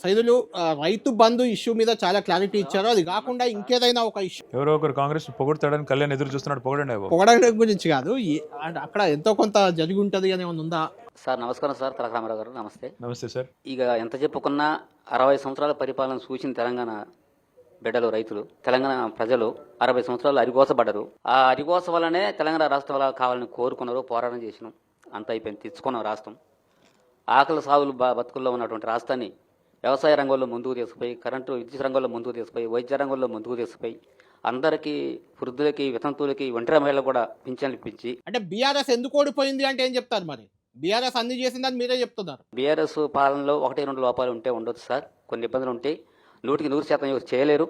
Saidulu Rythu Bandhu issue మీద చాలా clarity ఇచ్చారు. అది కాకుండా ఇంకేదైనా ఒక ఇష్యూ ఎవరో ఒకరు కాంగ్రెస్ పొగుడుతాడని కళ్యాణ్ ఎదురు చూస్తున్నాడు. పొగడండి బాబు. పొగడడం గురించి కాదు. అంటే అక్కడ ఎంతో కొంత జరిగి ఉంటది అని ఏమైనా ఉందా? సార్ నమస్కారం సార్, తలక రామారావు గారు నమస్తే. నమస్తే సార్. ఇక ఎంత చెప్పుకున్నా 60 సంవత్సరాల పరిపాలన సూచిన తెలంగాణ బిడ్డలు రైతులు, తెలంగాణ ప్రజలు 60 సంవత్సరాలు అరిగోసపడ్డరు. ఆ అరిగోస వల్లనే తెలంగాణ రాష్ట్రం కావాలని కోరుకున్నారు, పోరాటం చేసినాం, అంత అయిపోయింది, తెచ్చుకున్నాం రాష్ట్రం. ఆకలి సాగులు బతుకుల్లో ఉన్నటువంటి రాష్ట్రాన్ని వ్యవసాయ రంగంలో ముందుకు తీసుకుపోయి, కరెంటు విద్యుత్ రంగంలో ముందుకు తీసుకుపోయి, వైద్య రంగంలో ముందుకు తీసుకుపోయి, అందరికీ వృద్ధులకి, వితంతువులకి, ఒంటరి మహిళలకు కూడా పింఛన్లు ఇప్పించి. అంటే బీఆర్ఎస్ ఎందుకు ఓడిపోయింది అంటే ఏం చెప్తారు? మరి బీఆర్ఎస్ అన్ని చేసిందని మీరే చెప్తున్నారు. బీఆర్ఎస్ పాలనలో 1-2 లోపాలు ఉండొచ్చు సార్, కొన్ని ఇబ్బందులు ఉంటాయి. 100% ఎవరు చేయలేరు.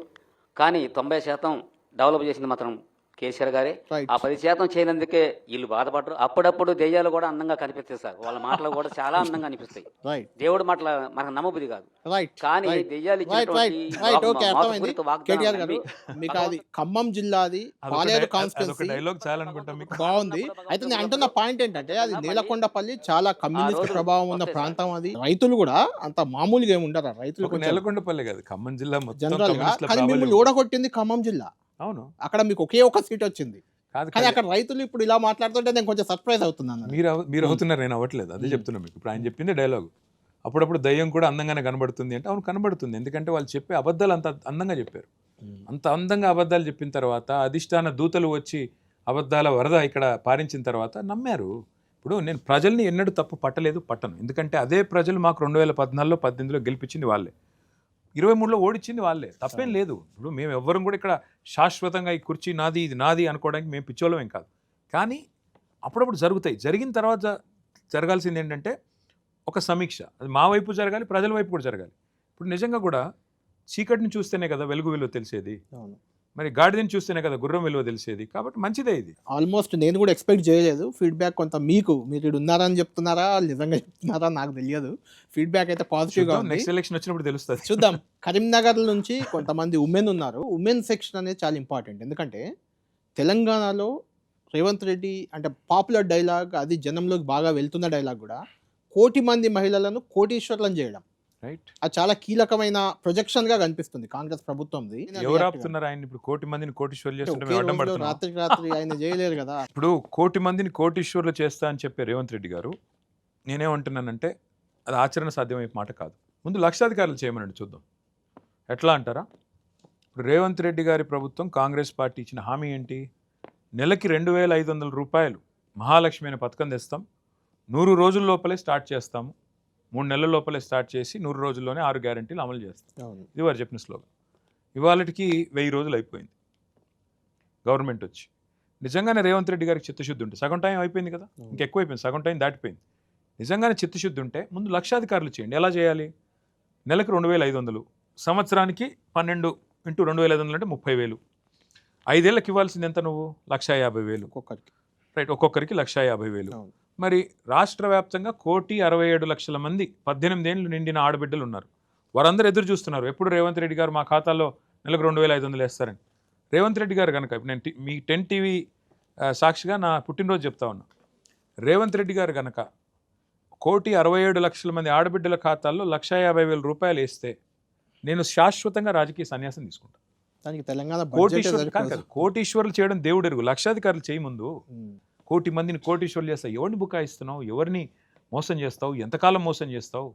కానీ 90% డెవలప్ చేసింది మాత్రం కేసీఆర్ గారే. Right. ఆ 10% చేయనందుకే వీళ్ళు బాధపడరు. అప్పుడప్పుడు దెయ్యాలు కూడా అందంగా కనిపిస్తాయి సార్, వాళ్ళ మాటలు కూడా చాలా అందంగా అనిపిస్తాయి. రైట్ దేవుడి మాటలు మనకు నమ్మబుద్ధి కాదు, రైట్ కానీ దెయ్యాలు ఓకే, అర్థమైంది. కేటీఆర్ గారు, మీకు అది ఖమ్మం జిల్లాది పాలేరు కాన్స్టిట్యున్సీ డైలాగ్ చాలా అనుకుంటాం మీకు. బాగుంది. అయితే నేను అంటున్న పాయింట్ ఏంటంటే, అది నేలకొండపల్లి చాలా కమ్యూనిస్ట్ ప్రభావం ఉన్న ప్రాంతం. అది రైతులు కూడా అంత మామూలుగా ఏమి ఉండరు. రైతులు ఒక నేలకొండపల్లి కాదు, ఖమ్మం జిల్లా మొత్తం జనరల్ గా. కమ్యూనిస్టుల కానీ ప్రాబల్యం. మిమ్మల్ని ఓడగొట్టింది ఖమ్మం జిల్లా. అవును, అక్కడ మీకు ఒకే ఒక సీట్ వచ్చింది. కాదు కానీ అక్కడ రైతులు ఇప్పుడు ఇలా మాట్లాడుతుంటే నేను కొంచెం సర్ప్రైజ్ అవుతున్నాను. మీరు అవుతున్నారు, నేను అవ్వట్లేదు. అదే చెప్తున్నా మీకు. ఇప్పుడు ఆయన చెప్పింది డైలాగ్. అప్పుడప్పుడు దయ్యం కూడా అందంగానే కనబడుతుంది అంటే, అవును కనబడుతుంది. ఎందుకంటే వాళ్ళు చెప్పే అబద్ధాలు అంత అందంగా చెప్పారు. అంత అందంగా అబద్ధాలు చెప్పిన తర్వాత అధిష్టాన దూతలు వచ్చి అబద్ధాల వరద ఇక్కడ పారించిన తర్వాత నమ్మారు. ఇప్పుడు నేను ప్రజల్ని ఎన్నడూ తప్పు పట్టను. ఎందుకంటే అదే ప్రజలు మాకు 2014లో 18లో గెలిపించింది వాళ్ళే, 23లో ఓడించింది వాళ్ళే. తప్పేం లేదు. ఇప్పుడు మేము ఎవ్వరం కూడా ఇక్కడ శాశ్వతంగా ఈ కుర్చీ నాది, ఇది నాది అనుకోవడానికి మేము పిచ్చోళ్ళమేం కాదు. కానీ అప్పుడప్పుడు జరుగుతాయి. జరిగిన తర్వాత జరగాల్సింది ఏంటంటే ఒక సమీక్ష. అది మా వైపు జరగాలి, ప్రజల వైపు కూడా జరగాలి. ఇప్పుడు నిజంగా కూడా చీకటిని చూస్తేనే కదా వెలుగు విలువ తెలిసేది, మరి గాడిదని చూస్తేనే కదా గుర్రం విలువ తెలిసేది. కాబట్టి మంచిదే ఇది. ఆల్మోస్ట్ నేను కూడా ఎక్స్పెక్ట్ చేయలేదు. ఫీడ్బ్యాక్ కొంత మీరు ఇక్కడ ఉన్నారని చెప్తున్నారా, నిజంగా చెప్తున్నారా నాకు తెలియదు. ఫీడ్బ్యాక్ అయితే పాజిటివ్గా ఉంది. నెక్స్ట్ ఎలక్షన్ వచ్చినప్పుడు తెలుస్తుంది, చూద్దాం. కరీంనగర్ నుంచి కొంతమంది ఉమెన్ ఉన్నారు. ఉమెన్ సెక్షన్ అనేది చాలా ఇంపార్టెంట్. ఎందుకంటే తెలంగాణలో రేవంత్ రెడ్డి అంటే పాపులర్ డైలాగ్, అది జనంలోకి బాగా వెళ్తున్న డైలాగ్ కూడా, 1 కోటి మంది మహిళలను కోటీశ్వర్లను చేయడం. రైట్. అది చాలా కీలకమైన ప్రొజెక్షన్ గా కనిపిస్తుంది కాంగ్రెస్ ప్రభుత్వంది. ఎవరు ఆపుతున్నారు ఆయన? ఇప్పుడు 1 కోటి మందిని కోటీశ్వర్లు చేస్తుంటే మేము అడ్డం పడుతున్నాం. రాత్రి ఆయన చేయలేరు కదా. ఇప్పుడు 1 కోటి మందిని కోటీశ్వర్లు చేస్తా అని చెప్పే రేవంత్ రెడ్డి గారు, నేనేమంటున్నానంటే అది ఆచరణ సాధ్యమయ్యే మాట కాదు. ముందు లక్షాధికారులు చేయమనండి, చూద్దాం ఎట్లా అంటారా. ఇప్పుడు రేవంత్ రెడ్డి గారి ప్రభుత్వం, కాంగ్రెస్ పార్టీ ఇచ్చిన హామీ ఏంటి? నెలకి 2500 రూపాయలు మహాలక్ష్మి అనే పథకం తెస్తాం, 100 రోజుల లోపలే స్టార్ట్ చేస్తాము, 3 నెలల లోపలే స్టార్ట్ చేసి 100 రోజుల్లోనే 6 గ్యారెంటీలు అమలు చేస్తాం. ఇది వారు చెప్పిన స్లోగన్. ఇవాళకి 1000 రోజులు అయిపోయింది గవర్నమెంట్ వచ్చి. నిజంగానే రేవంత్ రెడ్డి గారికి చిత్తశుద్ధి ఉంటే, సగం టైం అయిపోయింది కదా, ఇంకెక్కువ అయిపోయింది, సగం టైం దాటిపోయింది. నిజంగానే చిత్తశుద్ధి ఉంటే ముందు లక్షాధికారులు చేయండి. ఎలా చేయాలి? నెలకు 2500, సంవత్సరానికి 12 × 2500 అంటే 30,000. 5 ఏళ్ళకి ఇవ్వాల్సింది ఎంత నువ్వు? 150,000 ఒక్కొక్కరికి. రైట్, ఒక్కొక్కరికి 150,000. మరి రాష్ట్ర వ్యాప్తంగా 1,67,00,000 మంది 18 ఏళ్ళు నిండిన ఆడబిడ్డలు ఉన్నారు. వారందరూ ఎదురు చూస్తున్నారు, ఎప్పుడు రేవంత్ రెడ్డి గారు మా ఖాతాలో నెలకు 2,500 వేస్తారని. రేవంత్ రెడ్డి గారు కనుక, నేను మీ 10 టీవీ సాక్షిగా నా పుట్టినరోజు చెప్తా ఉన్నా, రేవంత్ రెడ్డి గారు కనుక 1,67,00,000 మంది ఆడబిడ్డల ఖాతాల్లో 150,000 రూపాయలు వేస్తే నేను శాశ్వతంగా రాజకీయ సన్యాసం తీసుకుంటాను. దానికి తెలంగాణ కోటీశ్వర్లు చేయడం దేవుడు ఎరుగు. లక్షాధికారులు చేయి ముందు. 1 కోటి మందిని కోటీశ్వర్లు చేస్తావు. ఎవరిని బుకాయిస్తున్నావు? ఎవరిని మోసం చేస్తావు? ఎంతకాలం మోసం చేస్తావు?